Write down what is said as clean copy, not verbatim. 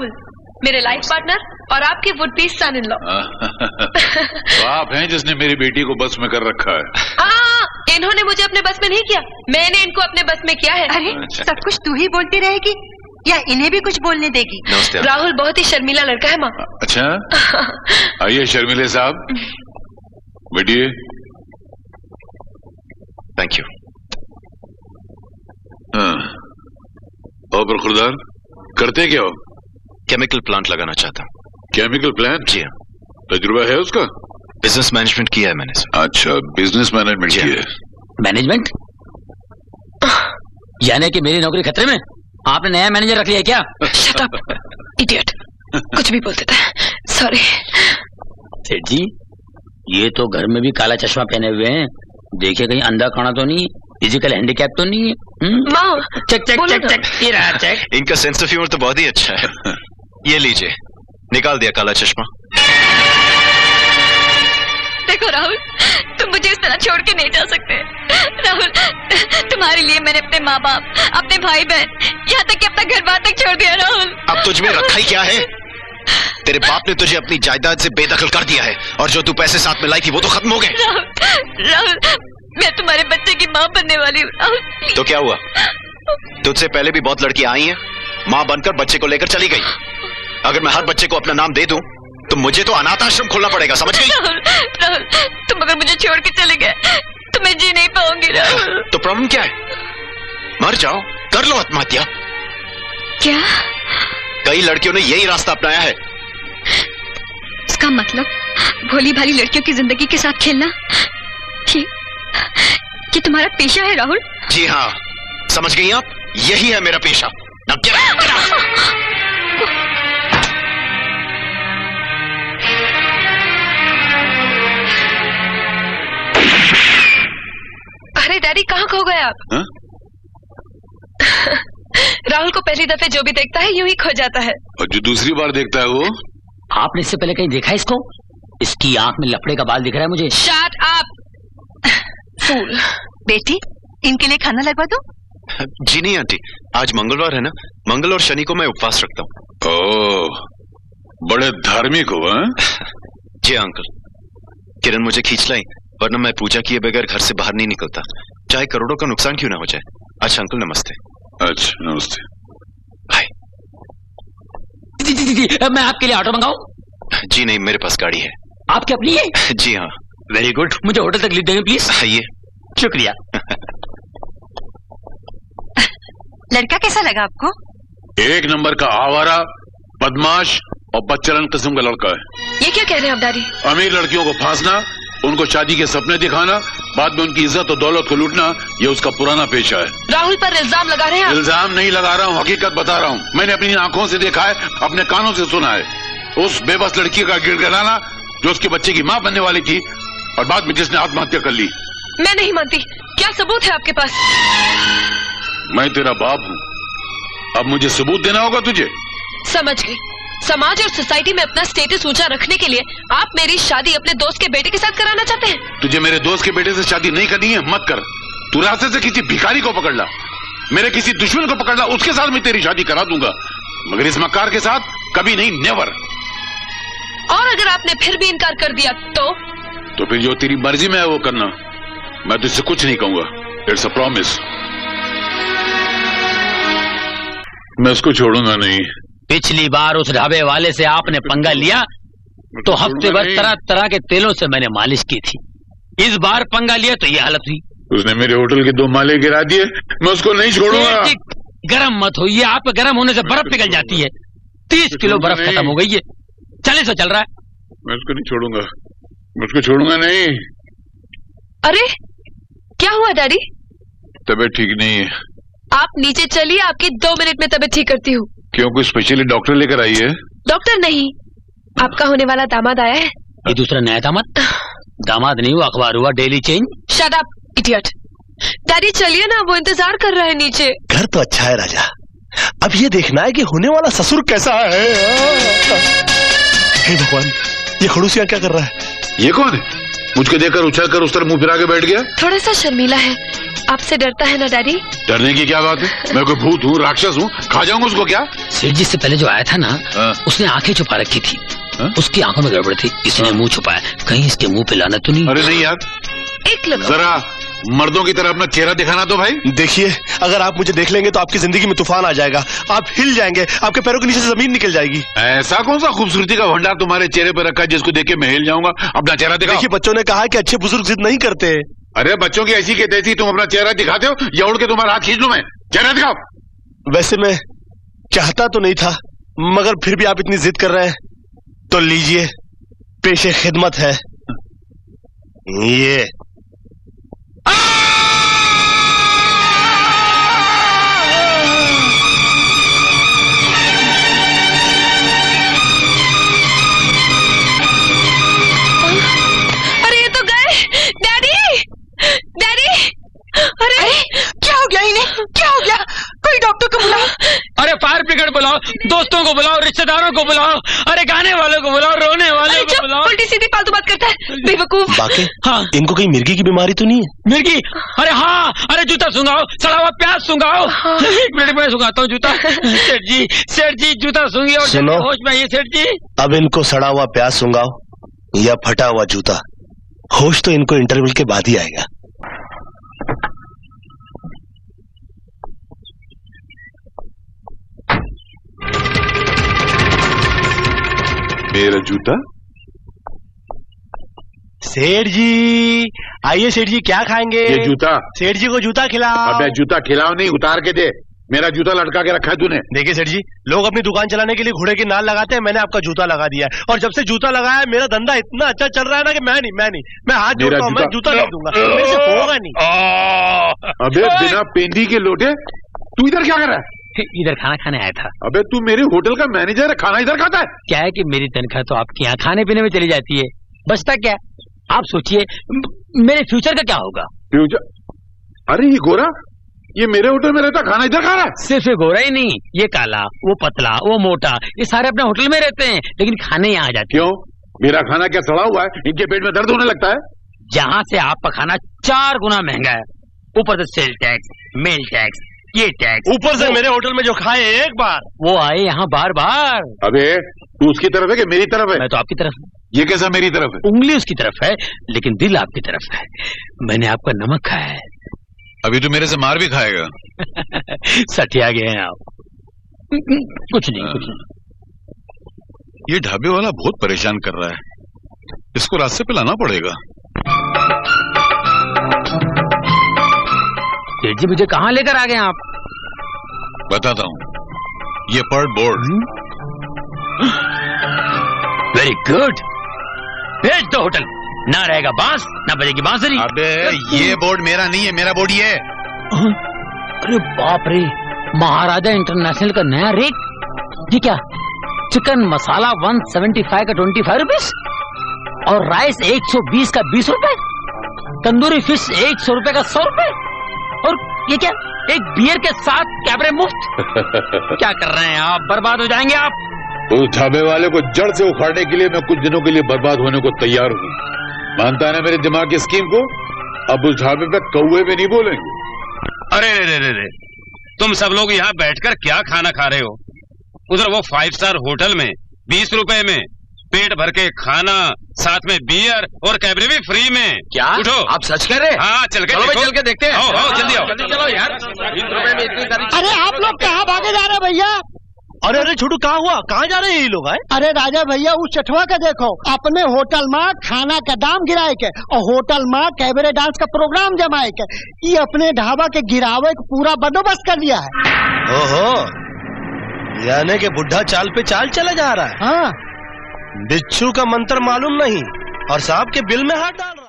राहुल, मेरे life partner और आपके would be son in law. तो आप हैं जिसने मेरी बेटी को बस में कर रखा है। इन्होंने मुझे अपने बस में नहीं किया, मैंने इनको अपने बस में किया है। अरे सब कुछ तू ही बोलती रहेगी या इन्हें भी कुछ बोलने देगी? राहुल बहुत ही शर्मीला लड़का है माँ। अच्छा, आइए शर्मिले साहब, बैठिए। Thank you. और बरखुरदार, करते क्या हो? केमिकल प्लांट लगाना चाहता हूँ। Chemical plant? जी हाँ। तजुर्बा है उसका? बिजनेस मैनेजमेंट किया है मैंने सर। अच्छा, बिजनेस मैनेजमेंट किया है। मैनेजमेंट? यानी कि मेरी नौकरी खतरे में? आपने नया मैनेजर रख लिया है क्या? Shut up, idiot. कुछ भी बोल देता है, सॉरी। सेठ जी, ये तो घर में भी काला चश्मा पहने हुए हैं, देखिए कहीं अंधा खाना तो नहीं, फिजिकल हैंडीकैप तो नहीं है? माँ, चेक चेक चेक चेक, ये रहा चेक। इनका सेंस ऑफ ह्यूमर तो बहुत ही अच्छा है। ये लीजिए, निकाल दिया काला चश्मा। देखो राहुल, तुम मुझे इस तरह छोड़ के नहीं जा सकते। राहुल, तुम्हारे लिए मैंने अपने माँ बाप, अपने भाई बहन, यहाँ तक कि अपना घर बार तक छोड़ दिया। राहुल, अब तुझ में रखा ही क्या है? तेरे बाप ने तुझे अपनी जायदाद से बेदखल कर दिया है और जो तू पैसे साथ में लाई थी वो तो खत्म हो गए। राहुल, मैं तुम्हारे बच्चे की माँ बनने वाली हूँ। तो क्या हुआ? तुझसे पहले भी बहुत लड़कियां आई हैं, माँ बनकर बच्चे को लेकर चली गई। अगर मैं हर बच्चे को अपना नाम दे दूं तो मुझे तो अनाथ आश्रम खोलना पड़ेगा, समझ गई? राहुल, तुम अगर मुझे छोड़ के चले गए तो मैं जी नहीं पाऊंगी। राहुल, तो प्रॉब्लम क्या है? मर जाओ, कर लो आत्महत्या। क्या? कई लड़कियों ने यही रास्ता अपनाया है। इसका मतलब भोली भाली लड़कियों की जिंदगी के साथ खेलना ये तुम्हारा पेशा है? राहुल जी हाँ, समझ गई आप? यही है मेरा पेशा। अरे डैडी, कहाँ खो गए आप? राहुल को पहली दफे जो भी देखता है यूं ही खो जाता है, और जो दूसरी बार देखता है वो? आपने इससे पहले कहीं देखा है इसको? इसकी आंख में लफड़े का बाल दिख रहा है मुझे। शट अप फूल। बेटी, इनके लिए खाना लगवा दो। जी नहीं आंटी, आज मंगलवार है ना, मंगल और शनि को मैं उपवास रखता हूँ। ओह, बड़े धार्मिक हो। जी अंकल, किरण मुझे खींच लाई, वरना मैं पूजा किए बगैर घर से बाहर नहीं निकलता, चाहे करोड़ों का नुकसान क्यों ना हो जाए। अच्छा अंकल, नमस्ते। अच्छा, नमस्ते। हाय। जी, मैं आपके लिए ऑटो मंगाऊं? जी नहीं, मेरे पास गाड़ी है। आपकी अपनी है? जी हाँ। वेरी गुड, मुझे होटल तक ले देंगे प्लीज? आइए। शुक्रिया। लड़का कैसा लगा आपको? एक नंबर का आवारा, बदमाश और बदचलन किस्म का लड़का है। ये क्या कह रहे हैं आप डैडी? अमीर लड़कियों को फांसना, उनको शादी के सपने दिखाना, बाद में उनकी इज्जत और दौलत को लूटना, ये उसका पुराना पेशा है। राहुल पर इल्जाम लगा रहे हैं आप? इल्जाम नहीं लगा रहा हूँ, हकीकत बता रहा हूँ। मैंने अपनी आंखों से देखा है, अपने कानों से सुना है। उस बेबस लड़की का गिड़गिड़ाना जो उसके बच्चे की माँ बनने वाली थी और बाद में जिसने आत्महत्या कर ली। मैं नहीं मानती। क्या सबूत है आपके पास? मैं तेरा बाप हूँ, अब मुझे सबूत देना होगा तुझे। समझ गई। समाज और सोसाइटी में अपना स्टेटस ऊंचा रखने के लिए आप मेरी शादी अपने दोस्त के बेटे के साथ कराना चाहते हैं? तुझे मेरे दोस्त के बेटे से शादी नहीं करनी है, मत कर। तू रास्ते से किसी भिखारी को पकड़ ला, मेरे किसी दुश्मन को पकड़ ला, उसके साथ मैं तेरी शादी करा दूंगा, मगर इस मक्कार के साथ कभी नहीं, नेवर। और अगर आपने फिर भी इनकार कर दिया तो फिर जो तेरी मर्जी में है वो करना, मैं तुझसे कुछ नहीं कहूंगा। It's a promise. मैं उसको छोड़ूंगा नहीं। पिछली बार उस ढाबे वाले से आपने पंगा लिया तो हफ्ते भर तरह तरह के तेलों से मैंने मालिश की थी। इस बार पंगा लिया तो ये हालत हुई। उसने मेरे होटल के 2 माले गिरा दिए, मैं उसको नहीं छोड़ूंगा। गरम मत होइए आप, गरम होने से बर्फ पिघल जाती है। 30 किलो बर्फ खत्म हो गई है। चले से चल रहा है। मैं उसको नहीं छोड़ूंगा, मैं उसको छोड़ूंगा नहीं। अरे क्या हुआ डैडी? तबीयत ठीक नहीं है। आप नीचे चलिए, आपकी 2 मिनट में तबीयत ठीक करती हूँ। क्यों, कोई स्पेशली डॉक्टर लेकर आई है? डॉक्टर नहीं, आपका होने वाला दामाद आया है। ये दूसरा नया दामाद? दामाद नहीं हुआ, अखबार हुआ, daily change. Shut up idiot. Daddy चलिए ना, वो इंतजार कर रहा है नीचे। घर तो अच्छा है राजा, अब ये देखना है कि होने वाला ससुर कैसा है। हे भगवान, ये खड़ूसिया क्या कर रहा है? ये कौन है? मुझको देखकर उछल कर उस तरफ मुंह फिरा के बैठ गया। थोड़ा सा शर्मीला है, आपसे डरता है ना डैडी? डरने की क्या बात है? मैं कोई भूत हूँ, राक्षस हूँ, खा जाऊंगा उसको क्या? सेठ जी से पहले जो आया था ना, उसने आंखें छुपा रखी थी। उसकी आंखों में गड़बड़ थी, इसने मुंह छुपाया। कहीं इसके मुंह पे लाना तो नहीं? अरे नहीं यार, एक लम्हा जरा मर्दों की तरह अपना चेहरा दिखाना तो भाई। देखिए, अगर आप मुझे देख लेंगे तो आपकी जिंदगी में तूफान आ जाएगा। आप हिल जाएंगे, आपके पैरों के नीचे से जमीन निकल जाएगी। ऐसा कौन सा खूबसूरती का भंडार तुम्हारे चेहरे पर रखा है जिसको देख के मैं हिल जाऊंगा? अपना चेहरा दिखाओ। देखिए, बच्चों ने कहा है कि अच्छे बुजुर्ग जिद नहीं करते। अरे बच्चों की ऐसी के तैसी तुम अपना चेहरा दिखाते हो या उड़ के तुम्हारा हाथ खींच लूं मैं? चेहरा दिखाओ। वैसे मैं चाहता तो नहीं था, मगर फिर भी आप इतनी जिद कर रहे हैं तो लीजिए, पेशे खिदमत है ये। अरे ये तो गए। डैडी, डैडी, अरे क्या हो गया इन्हें? क्या हो गया? कोई डॉक्टर को बुलाओ। अरे फायर ब्रिगेड बुलाओ, दोस्तों को बुलाओ, रिश्तेदारों को बुलाओ, अरे गाने वालों को बुलाओ, रोने वालों को बुलाओ। उल्टी सीधी फालतू बात करता है, बेवकूफ। बाकी हाँ, इनको कहीं मिर्गी की बीमारी तो नहीं है? मिर्गी? अरे हाँ, अरे जूता सूंघाओ, सड़ा हुआ प्याज सूंघाओ। एक मिनट में सूंघाता हूँ जूता। सेठ जी जूता सूंघिए और सुनो। होश में आइए सेठ जी। अब इनको सड़ा हुआ प्याज सूंघाओ या फटा हुआ जूता, होश तो इनको इंटरवल के बाद ही आएगा। मेरा जूता? सेठ जी आइए। सेठ जी क्या खाएंगे? ये जूता? सेठ जी को जूता खिलाओ। अबे जूता खिलाओ नहीं, उतार के दे। मेरा जूता लटका के रखा है तूने। देखिए सेठ जी, लोग अपनी दुकान चलाने के लिए घोड़े की नाल लगाते हैं, मैंने आपका जूता लगा दिया है। और जब से जूता लगाया है मेरा धंधा इतना अच्छा चल रहा है ना कि मैं हाथ जोड़ता हूँ, मैं जूता नहीं दूंगा, मेरे से होगा नहीं। अबे बिना पेंदी के लोटे, तू इधर क्या कर रहा है? इधर खाना खाने आया था। अबे तू मेरे होटल का मैनेजर है, खाना इधर खाता है? क्या है कि मेरी तनख्वाह तो आपके यहाँ खाने पीने में चली जाती है, बचता क्या? आप सोचिए मेरे फ्यूचर का क्या होगा? फ्यूचर? अरे ये गोरा, ये मेरे होटल में रहता, खाना इधर खा रहा है? सिर्फ ये गोरा ही नहीं, ये काला, वो पतला, वो मोटा, ये सारे अपने होटल में रहते हैं, लेकिन खाने यहाँ आ जाते हैं। क्यों? मेरा खाना क्या सड़ा हुआ है? इनके पेट में दर्द होने लगता है? जहाँ से आपका खाना 4 गुना महंगा है, ऊपर से सेल टैक्स, मेल टैक्स, ये टैक्स, ऊपर से मेरे होटल में जो खाए एक बार, वो आए यहाँ बार बार। अबे तू उसकी तरफ है कि मेरी तरफ है? मैं तो आपकी तरफ हूँ। ये कैसा मेरी तरफ है? उंगली उसकी तरफ है लेकिन दिल आपकी तरफ है। मैंने आपका नमक खाया है। अभी तो मेरे से मार भी खाएगा। सठिया गए हैं आप। कुछ नहीं। ये ढाबे वाला बहुत परेशान कर रहा है, इसको रास्ते पे लाना पड़ेगा। सेठ जी मुझे कहाँ लेकर आ गए आप? बताता हूँ, ये पर्ट बोर्ड। वेरी गुड, भेज दो होटल। ना रहेगा बांस, ना बजेगी बांसुरी। अबे ये बोर्ड मेरा नहीं है, मेरा बोर्ड ये है। अरे बाप रे, महाराजा इंटरनेशनल का नया रेट। ये क्या? चिकन मसाला 175 का 25 रुपीस और राइस 120 का 20 रुपए, तंदूरी फिश 100 रुपए का 100 रुपए, और ये क्या, एक बियर के साथ कैबरे मुफ्त। क्या कर रहे हैं आप? बर्बाद हो जाएंगे आप। उस ढाबे वाले को जड़ से उखाड़ने के लिए मैं कुछ दिनों के लिए बर्बाद होने को तैयार हूँ। मानता है ना मेरे दिमाग की स्कीम को? अब उस ढाबे पे कौवे भी नहीं बोलेंगे। अरे रे रे रे, तुम सब लोग यहाँ बैठकर क्या खाना खा रहे हो? उधर वो 5 स्टार होटल में 20 रुपए में पेट भर के खाना, साथ में बियर और कैबरे भी फ्री में। क्या उठो, आप सच कह रहे हैं? हाँ चल के चलो भाई, देखो। चल के देखते हैं। आओ आओ जल्दी आओ। जल्दी चलो यार, 20 रुपए में इतनी सारी। अरे आप लोग कहाँ भागे जा रहे हैं भैया? अरे अरे छोटू, कहाँ हुआ? कहाँ जा रहे हैं ये लोग? आए अरे राजा भैया, उस चटवा का देखो, अपने होटल में खाना का दाम गिराए के और होटल में कैबरे डांस का प्रोग्राम जमाए के, ये अपने ढाबा के गिरावे का पूरा बंदोबस्त कर लिया है। ओहो, यानी के बुढ़ा चाल पे चाल चला जा रहा है। हाँ, बिच्छू का मंत्र मालूम नहीं और साहब के बिल में हाथ डाल